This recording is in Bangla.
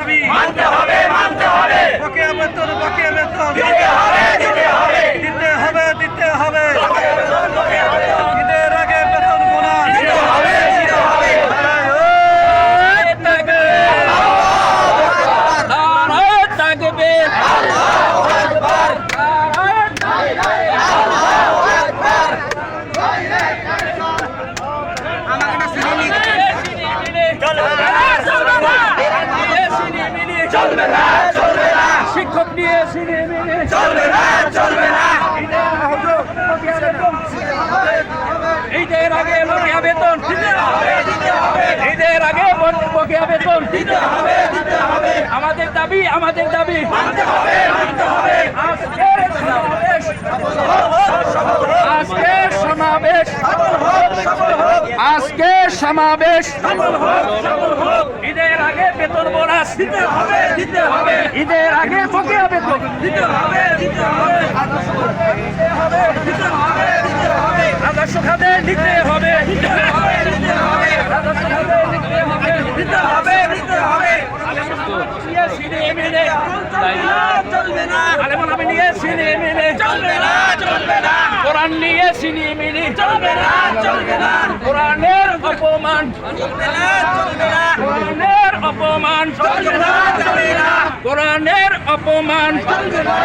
দাবি মানতে হবে বকেয়া বেতন দিতে হবে ঈদের আগে বেতন বোনাস চলবে না শিক্ষক নিয়ে সিনে মিলে চলবে না ঈদের আগে বকেয়া বেতন দিতে হবে ঈদের আগে বকেয়া বেতন দিতে হবে আমাদের দাবি মানতে হবে আজকের সমাবেশ ঈদের আগে বেতন বোনাস দিতে হবে ঈদের আগে বকেয়া বেতন দিতে হবে আদর্শ খাতে নিতে হবে চলবে না আলেমন আমি নিয়ে সিনে মিলে চলবে না কোরআন নিয়ে সিনে মিলে চলবে না কোরআনের অপমান চলবে না কোরআনের অপমান চলবে না কোরআনের অপমান চলবে না